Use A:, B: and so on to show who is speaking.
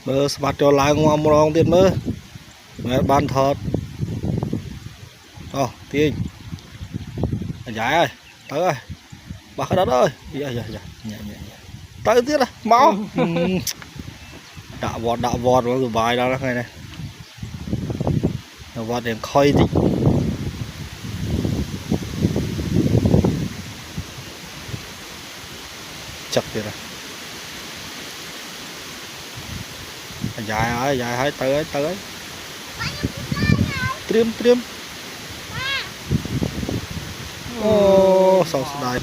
A: mơ bắt cho lại ngoan một ông tiền mơ mẹ ban thật tiên giải ơi tới ơi bà cái đó ơi dạ dạ dạ nhẹ nhẹ tới tiếp này máu đạo vọt rồi bài đó này này vọt đèn khơi thì chặt vậy này dài ấy tới trim ô sao đây